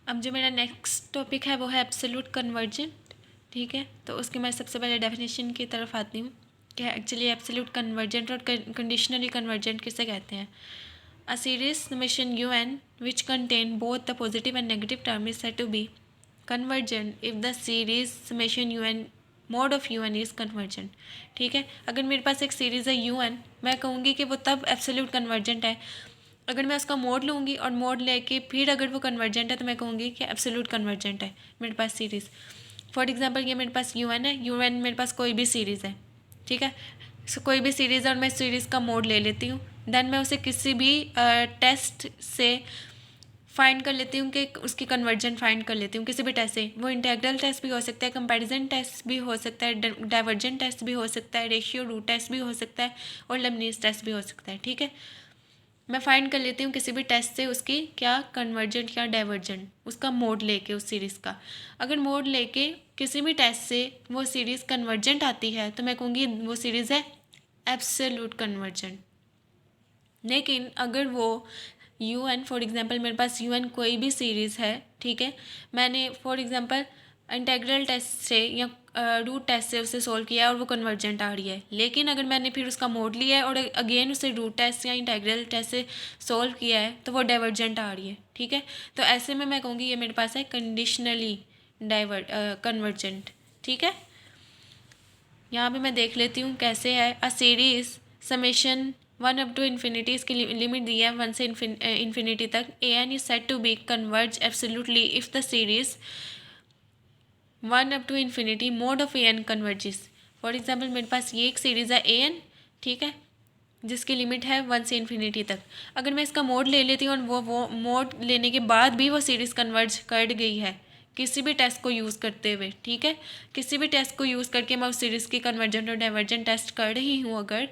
अब जो मेरा नेक्स्ट टॉपिक है वो है एब्सोल्यूट कन्वर्जेंट। ठीक है, तो उसकी मैं सबसे पहले डेफिनेशन की तरफ आती हूँ कि एक्चुअली एब्सोल्यूट कन्वर्जेंट और कंडीशनली कन्वर्जेंट किसे कहते हैं। A series summation U N which contain both the positive and negative term is said to be convergent if the series summation U N mod of U N is convergent. ठीक है, अगर मेरे पास एक series है you N, मैं कहूँगी कि वो तब एब्सोल्यूट कन्वर्जेंट है अगर मैं उसका मोड लूँगी और मोड लेके फिर अगर वो कन्वर्जेंट है तो मैं कहूँगी कि एब्सोल्यूट कन्वर्जेंट है मेरे पास सीरीज़। फॉर एग्जांपल ये मेरे पास यू एन है, यू एन मेरे पास कोई भी सीरीज़ है। ठीक है, कोई भी सीरीज़ और मैं सीरीज़ का मोड ले लेती हूँ, देन मैं उसे किसी भी टेस्ट से फाइंड कर लेती हूँ कि उसकी कन्वर्जन फाइंड कर लेती हूँ किसी भी टेस्ट से। वो इंटेग्रल टेस्ट भी हो सकता है, कंपैरिजन टेस्ट भी हो सकता है, डाइवर्जेंट टेस्ट भी हो सकता है, रेशियो रूट टेस्ट भी हो सकता है और लेबनीज़ टेस्ट भी हो सकता है। ठीक है, मैं फाइंड कर लेती हूँ किसी भी टेस्ट से उसकी क्या कन्वर्जेंट या डाइवर्जेंट, उसका मोड लेके उस सीरीज़ का। अगर मोड लेके किसी भी टेस्ट से वो सीरीज़ कन्वर्जेंट आती है तो मैं कहूँगी वो सीरीज़ है एब्सोल्यूट कन्वर्जेंट। लेकिन अगर वो यू एन, फॉर एग्जांपल मेरे पास यू एन कोई भी सीरीज़ है, ठीक है, मैंने फॉर एग्जांपल इंटेग्रल टेस्ट से या रूट टेस्ट से उसे सोल्व किया और वो कन्वर्जेंट आ रही है, लेकिन अगर मैंने फिर उसका मोड लिया है और अगेन उसे रूट टेस्ट या इंटेग्रल टेस्ट से सोल्व किया है तो वो डाइवर्जेंट आ रही है। ठीक है, तो ऐसे में मैं कहूँगी ये मेरे पास है कंडीशनली कन्वर्जेंट। ठीक है, यहाँ पे मैं देख लेती हूँ कैसे है। A series summation one up to infinity, इसकी लिमिट दी है वन से इन्फिनिटी तक। A n is said to be converge absolutely if the series one up to infinity mod of a n converges. For example मेरे पास ये एक series है ए एन, ठीक है, जिसकी लिमिट है वन से इन्फिनिटी तक। अगर मैं इसका मोड ले लेती हूँ और वो मोड लेने के बाद भी वो सीरीज़ कन्वर्ज कर गई है किसी भी टेस्ट को यूज़ करते हुए, ठीक है, किसी भी टेस्ट को यूज़ करके मैं उस सीरीज़ की कन्वर्जेंट और डाइवर्जेंट टेस्ट कर रही हूँ अगर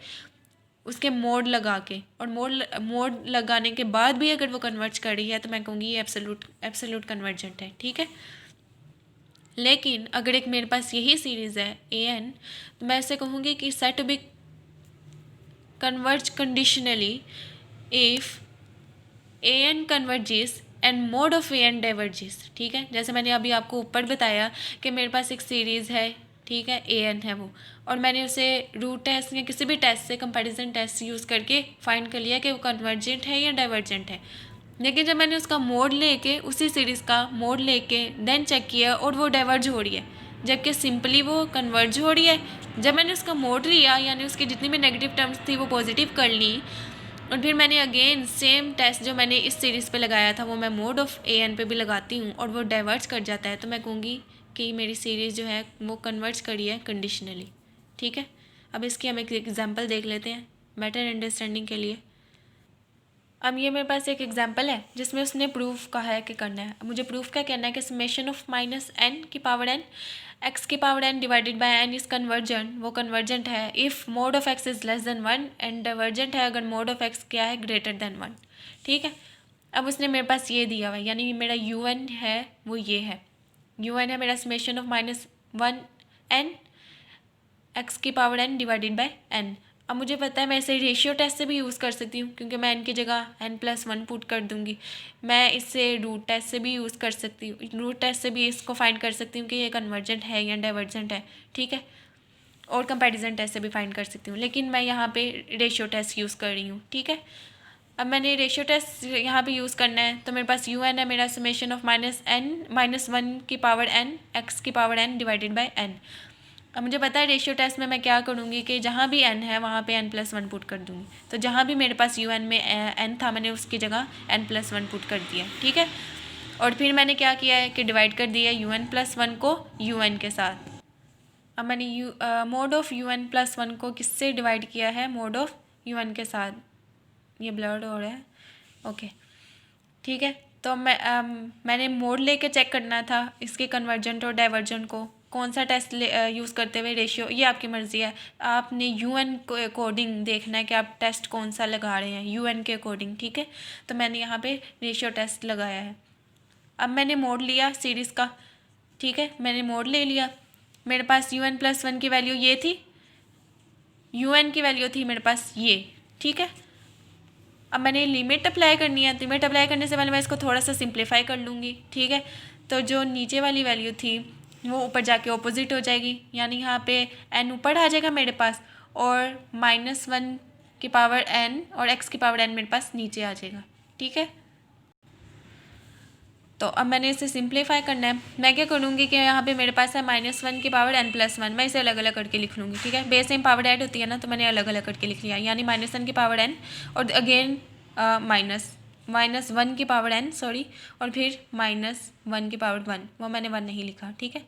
उसके मोड लगा के, और मोड लगाने के बाद भी अगर वो कन्वर्ज कर रही है तो मैं कहूँगी ये एब्सोल्यूट कन्वर्जेंट है। ठीक है, लेकिन अगर एक मेरे पास यही सीरीज़ है ए एन, तो मैं ऐसे कहूँगी कि said to be converge conditionally if a n converges and mod of a n diverges. ठीक है, जैसे मैंने अभी आपको ऊपर बताया कि मेरे पास एक सीरीज़ है, ठीक है, ए एन है वो, और मैंने उसे रूट टेस्ट या किसी भी टेस्ट से कंपैरिजन टेस्ट यूज़ करके फाइंड कर लिया कि वो कन्वर्जेंट है या डाइवर्जेंट है। लेकिन जब मैंने उसका मोड लेके उसी सीरीज़ का मोड लेके देन चेक किया और वो डाइवर्ज हो रही है, जबकि सिंपली वो कन्वर्ज हो रही है। जब मैंने उसका मोड लिया यानी उसकी जितनी भी नेगेटिव टर्म्स थी वो पॉजिटिव कर ली, और फिर मैंने अगेन सेम टेस्ट जो मैंने इस सीरीज़ पे लगाया था वो मैं मोड ऑफ ए एन पे भी लगाती हूँ और वो डाइवर्ज कर जाता है, तो मैं कहूँगी कि मेरी सीरीज़ जो है वो कन्वर्ज करी है कंडीशनली। ठीक है, अब इसकी हम एक एग्जांपल देख लेते हैं बेटर अंडरस्टैंडिंग के लिए। अब ये मेरे पास एक एग्जांपल है जिसमें उसने प्रूफ कहा है कि करना है। मुझे प्रूफ क्या करना है कि समेशन ऑफ माइनस एन की पावर एन एक्स की power N divided by N is convergent, वो कन्वर्जेंट है if mod of X is less than one, and divergent है अगर मोड ऑफ एक्स क्या है ग्रेटर देन वन। ठीक है, अब उसने मेरे पास ये दिया हुआ है, यानी मेरा यू एन है वो ये है, यू एन है मेरा summation of minus one n x की power N divided by n. अब मुझे पता है मैं इसे रेशियो टेस्ट से भी यूज़ कर सकती हूँ क्योंकि मैं एन की जगह एन प्लस वन पुट कर दूँगी। मैं इससे रूट टेस्ट से भी यूज़ कर सकती हूँ, रूट टेस्ट से भी इसको फाइंड कर सकती हूँ कि ये कन्वर्जेंट है या डाइवर्जेंट है। ठीक है, और कंपैरिजन टेस्ट से भी फाइंड कर सकती हूँ, लेकिन मैं यहाँ पे रेशियो टेस्ट यूज़ कर रही हूँ। ठीक है, अब मैंने रेशियो टेस्ट यहाँ पे यूज़ करना है तो मेरे पास यू एन है मेरा summation of minus N minus one की पावर एन एक्स की power N divided by N. अब मुझे पता है रेशियो टेस्ट में मैं क्या करूँगी कि जहाँ भी n है वहाँ पे n प्लस वन पुट कर दूँगी, तो जहाँ भी मेरे पास यू एन में n था मैंने उसकी जगह n प्लस वन पुट कर दिया। ठीक है, और फिर मैंने क्या किया है कि डिवाइड कर दिया यू एन प्लस वन को यू एन के साथ। अब मैंने mod of U N plus one को किससे डिवाइड किया है, मोड ऑफ यू एन के साथ। ये ब्लर्ड हो रहा है, ओके ठीक है। तो मैंने मोड लेके चेक करना था इसके कन्वर्जेंट और डाइवर्जेंट को, कौन सा टेस्ट यूज़ करते हुए रेशियो, ये आपकी मर्ज़ी है। आपने यू एन को अकॉर्डिंग देखना है कि आप टेस्ट कौन सा लगा रहे हैं यू एन के अकॉर्डिंग। ठीक है, तो मैंने यहाँ पे रेशियो टेस्ट लगाया है। अब मैंने मोड लिया सीरीज़ का, ठीक है, मैंने मोड ले लिया। मेरे पास यू एन प्लस वन की वैल्यू ये थी, यू एन की वैल्यू थी मेरे पास ये। ठीक है, अब मैंने लिमिट अप्लाई करनी है। लिमिट अप्लाई करने से पहले मैं इसको थोड़ा सा सिंप्लीफाई कर लूँगी, ठीक है। तो जो नीचे वाली वैल्यू थी वो ऊपर जाके ऑपोजिट हो जाएगी, यानी यहाँ पे n ऊपर आ जाएगा मेरे पास और -1 की पावर n और x की पावर n मेरे पास नीचे आ जाएगा, ठीक है। तो अब मैंने इसे सिंप्लीफाई करना है। मैं क्या करूँगी कि यहाँ पे मेरे पास है -1 की पावर n+1, मैं इसे अलग अलग करके लिख लूँगी, ठीक है। बेस सेम पावर ऐड होती है ना, तो मैंने अलग अलग करके लिख लिया, यानी -1 की पावर n और अगेन -1 की पावर n सॉरी, और फिर -1 की पावर 1, वो मैंने 1 नहीं लिखा, ठीक है।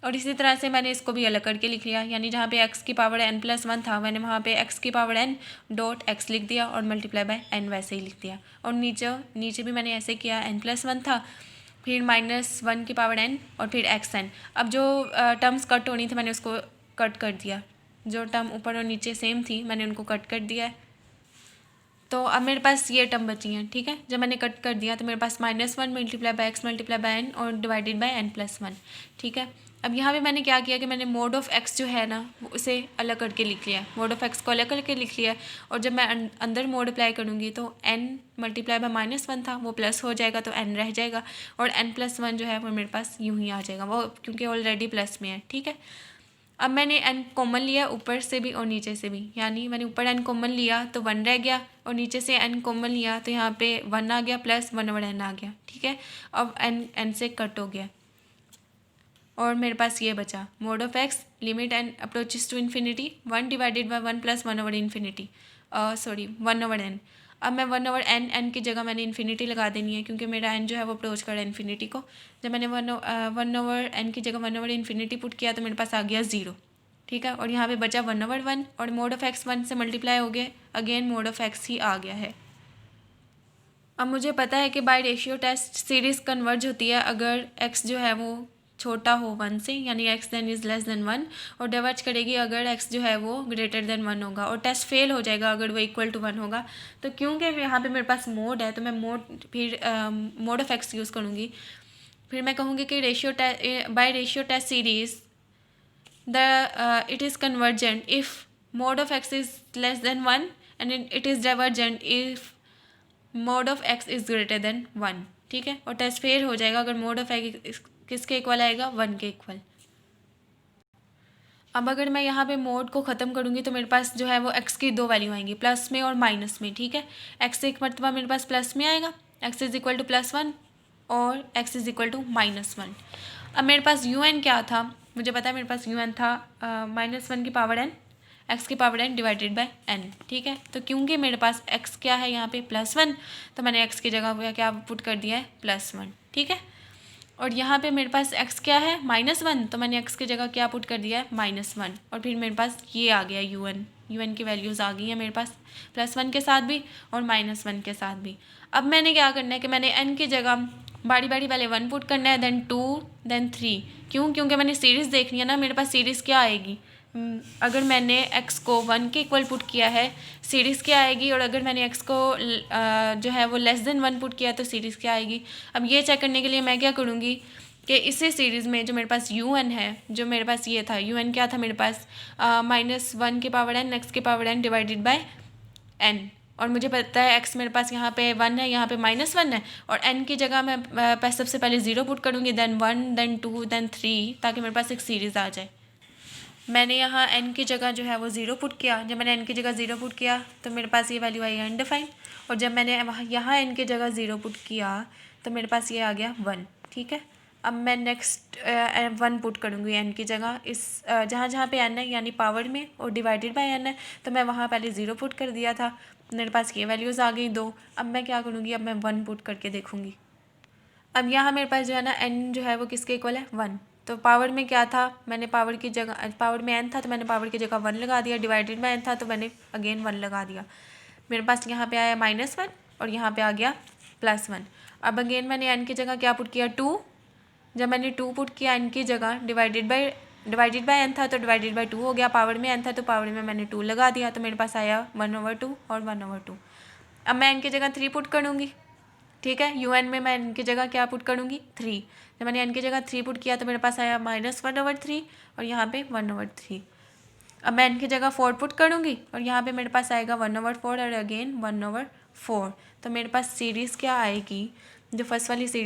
और इसी तरह से मैंने इसको भी अलग करके लिख लिया, यानी जहाँ पे x की पावर n+1 था मैंने वहाँ पे x की पावर n डॉट x लिख दिया और मल्टीप्लाई बाय n वैसे ही लिख दिया। और नीचे भी मैंने ऐसे किया, n+1 था, फिर -1 की पावर n और फिर xn। अब जो टर्म्स कट होनी थी मैंने उसको कट कर दिया, जो टर्म ऊपर और नीचे सेम थी मैंने उनको कट कर दिया है। तो अब मेरे पास ये टर्म बची हैं, ठीक है। जब मैंने कट कर दिया तो मेरे पास -1 multiply by x multiply by n और डिवाइडेड बाय n+1, ठीक है। अब यहाँ पे मैंने क्या किया कि मैंने मोड ऑफ x जो है ना उसे अलग करके लिख लिया, मोड ऑफ x को अलग करके लिख लिया। और जब मैं अंदर मोड अप्लाई करूँगी तो n मल्टीप्लाई बाय -1 था वो प्लस हो जाएगा, तो n रह जाएगा, और n+1 जो है वो मेरे पास यूँ ही आ जाएगा, वो क्योंकि ऑलरेडी प्लस में है, ठीक है। अब मैंने n कॉमन लिया ऊपर से भी और नीचे से भी, यानी मैंने ऊपर n कॉमन लिया तो 1 रह गया, और नीचे से n कॉमन लिया तो यहाँ पे 1 आ गया प्लस 1/n आ गया, ठीक है। अब n से कट हो गया और मेरे पास ये बचा mod of x limit n approaches to infinity 1 divided by 1 plus 1/n, sorry 1/n। अब मैं 1/n n की जगह मैंने इन्फिनिटी लगा देनी है, क्योंकि मेरा n जो है वो अप्रोच कर रहा है इन्फिनिटी को। जब मैंने 1/n की जगह 1/infinity पुट किया तो मेरे पास आ गया 0, ठीक है। और यहाँ पे बचा 1/1 और मोड ऑफ x 1 से मल्टीप्लाई हो गया, अगेन मोड ऑफ x ही आ गया है। अब मुझे पता है कि by ratio test series converge होती है अगर x जो है वो छोटा हो 1 से, यानी x then is less than 1, और डाइवर्ज करेगी अगर x जो है वो ग्रेटर देन 1 होगा, और टेस्ट फेल हो जाएगा अगर वो इक्वल टू 1 होगा। तो क्योंकि यहाँ पे मेरे पास मोड है तो मैं मोड ऑफ x यूज़ करूँगी। फिर मैं कहूँगी कि by ratio test series it is convergent if mod of x is less than 1 and it is divergent if mod of x is greater than 1, ठीक है। और टेस्ट फेल हो जाएगा अगर मोड ऑफ x किसके इक्वल आएगा, 1 के equal. अब अगर मैं यहाँ पे मोड को ख़त्म करूँगी तो मेरे पास जो है वो x की 2 वैल्यू आएंगी, प्लस में और माइनस में, ठीक है। x एक मरतबा मेरे पास प्लस में आएगा, x इज़ इक्वल टू +1 और x इज़ इक्वल टू -1। अब मेरे पास un क्या था, मुझे पता है मेरे पास un था -1 की पावर n x की power n divided by n, ठीक है। तो क्योंकि मेरे पास x क्या है यहाँ पे +1, तो मैंने x की जगह क्या पुट कर दिया है +1, ठीक है। और यहाँ पे मेरे पास x क्या है -1, तो मैंने x की जगह क्या पुट कर दिया है -1, और फिर मेरे पास ये आ गया un की वैल्यूज़ आ गई हैं मेरे पास +1 के साथ भी और -1 के साथ भी। अब मैंने क्या करना है कि मैंने n की जगह बारी बारी पहले 1 पुट करना है, देन 2 देन 3। क्योंकि मैंने सीरीज़ देखनी है ना, मेरे पास सीरीज़ क्या आएगी, अगर मैंने x को 1 के इक्वल पुट किया है सीरीज़ क्या आएगी, और अगर मैंने x को जो है वो लेस देन 1 पुट किया तो सीरीज़ क्या आएगी। अब ये चेक करने के लिए मैं क्या करूँगी कि इसी सीरीज़ में जो मेरे पास un है, जो मेरे पास ये था un क्या था मेरे पास -1 की पावर n x की power n divided by n, और मुझे पता है x मेरे पास यहाँ पे 1 है, यहाँ पे -1 है, और n की जगह मैं सबसे पहले 0 पुट करूँगी, देन 1 देन 2 देन 3, ताकि मेरे पास एक सीरीज़ आ जाए। मैंने यहाँ n की जगह जो है वो 0 पुट किया। जब मैंने n की जगह 0 पुट किया तो मेरे पास ये वैल्यू आई अनडिफाइंड, और जब मैंने यहाँ n की जगह 0 पुट किया तो मेरे पास ये आ गया 1, ठीक है। अब मैं नेक्स्ट 1 पुट करूँगी n की जगह, इस जहाँ पे n है यानी पावर में और डिवाइडेड बाय n है, तो मैं वहाँ पहले 0 पुट कर दिया था, मेरे पास ये वैल्यूज़ आ गई 2। अब मैं क्या करूँगी, अब मैं 1 पुट करके देखूँगी। अब यहाँ मेरे पास जो है ना n जो है वो किसके इक्वल है 1, तो पावर में क्या था, मैंने पावर की जगह पावर में n था तो मैंने पावर की जगह 1 लगा दिया, डिवाइडेड में n था तो मैंने अगेन 1 लगा दिया। मेरे पास यहाँ पे आया -1 और यहाँ पे आ गया +1। अब अगेन मैंने n की जगह क्या पुट किया 2, जब मैंने 2 पुट किया n की जगह डिवाइडेड बाय n था तो डिवाइडेड बाय 2 हो गया, पावर में n था तो पावर में मैंने 2 लगा दिया, तो मेरे पास आया 1/2 और 1/2। अब मैं n की जगह 3 पुट करूँगी, ठीक है। un में मैं n की जगह क्या पुट करूँगी 3, जब मैंने n की जगह 3 पुट किया तो मेरे पास आया -1/3 और यहाँ पे 1/3। अब मैं n की जगह 4 पुट करूँगी और यहाँ पे मेरे पास आएगा 1/4 और अगेन 1/4। 4। तो मेरे पास सीरीज़ क्या आएगी, जो फर्स्ट वाली सीरीज़